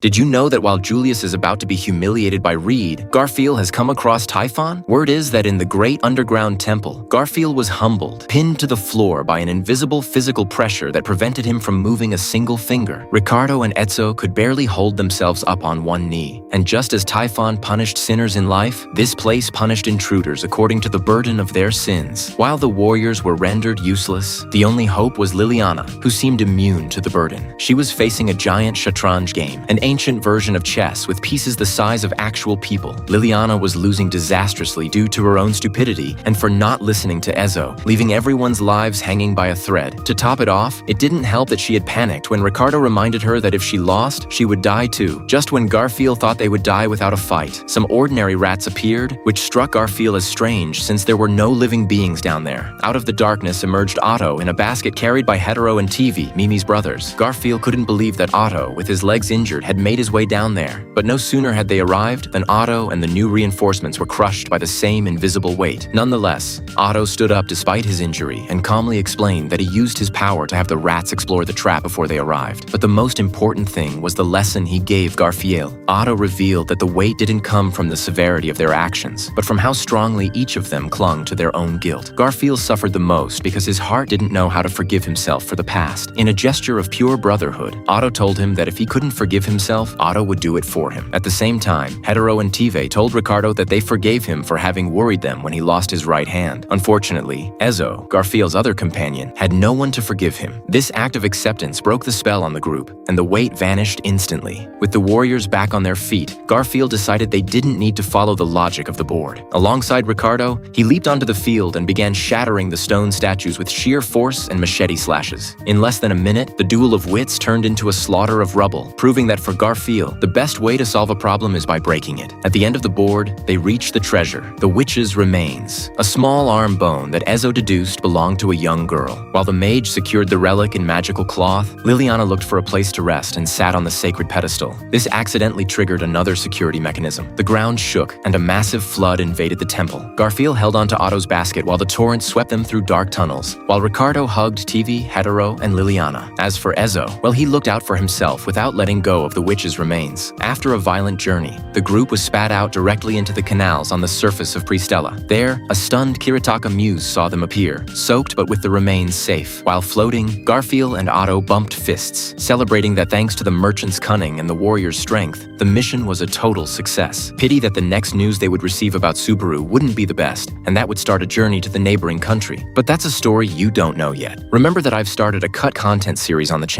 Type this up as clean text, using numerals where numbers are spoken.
Did you know that while Julius is about to be humiliated by Reed, Garfiel has come across Typhon? Word is that in the great underground temple, Garfiel was humbled, pinned to the floor by an invisible physical pressure that prevented him from moving a single finger. Ricardo and Ezzo could barely hold themselves up on one knee. And just as Typhon punished sinners in life, this place punished intruders according to the burden of their sins. While the warriors were rendered useless, the only hope was Liliana, who seemed immune to the burden. She was facing a giant shatranj game, an ancient version of chess with pieces the size of actual people. Liliana was losing disastrously due to her own stupidity and for not listening to Ezzo, leaving everyone's lives hanging by a thread. To top it off, it didn't help that she had panicked when Ricardo reminded her that if she lost, she would die too. Just when Garfiel thought they would die without a fight, some ordinary rats appeared, which struck Garfiel as strange since there were no living beings down there. Out of the darkness emerged Otto in a basket carried by Hetero and TV, Mimi's brothers. Garfiel couldn't believe that Otto, with his legs injured, had made his way down there. But no sooner had they arrived than Otto and the new reinforcements were crushed by the same invisible weight. Nonetheless, Otto stood up despite his injury and calmly explained that he used his power to have the rats explore the trap before they arrived. But the most important thing was the lesson he gave Garfiel. Otto revealed that the weight didn't come from the severity of their actions, but from how strongly each of them clung to their own guilt. Garfiel suffered the most because his heart didn't know how to forgive himself for the past. In a gesture of pure brotherhood, Otto told him that if he couldn't forgive himself, Otto would do it for him. At the same time, Hetero and Tive told Ricardo that they forgave him for having worried them when he lost his right hand. Unfortunately, Ezzo, Garfiel's other companion, had no one to forgive him. This act of acceptance broke the spell on the group, and the weight vanished instantly. With the warriors back on their feet, Garfiel decided they didn't need to follow the logic of the board. Alongside Ricardo, he leaped onto the field and began shattering the stone statues with sheer force and machete slashes. In less than a minute, the duel of wits turned into a slaughter of rubble, proving that for Garfiel, the best way to solve a problem is by breaking it. At the end of the board, they reached the treasure, the witch's remains, a small arm bone that Ezzo deduced belonged to a young girl. While the mage secured the relic in magical cloth, Liliana looked for a place to rest and sat on the sacred pedestal. This accidentally triggered another security mechanism. The ground shook, and a massive flood invaded the temple. Garfiel held onto Otto's basket while the torrent swept them through dark tunnels, while Ricardo hugged TV, Hetero, and Liliana. As for Ezzo, well, he looked out for himself without letting go of the witch's remains. After a violent journey, the group was spat out directly into the canals on the surface of Priestella. There, a stunned Kiritaka muse saw them appear, soaked but with the remains safe. While floating, Garfiel and Otto bumped fists, celebrating that thanks to the merchant's cunning and the warrior's strength, the mission was a total success. Pity that the next news they would receive about Subaru wouldn't be the best, and that would start a journey to the neighboring country. But that's a story you don't know yet. Remember that I've started a cut content series on the channel.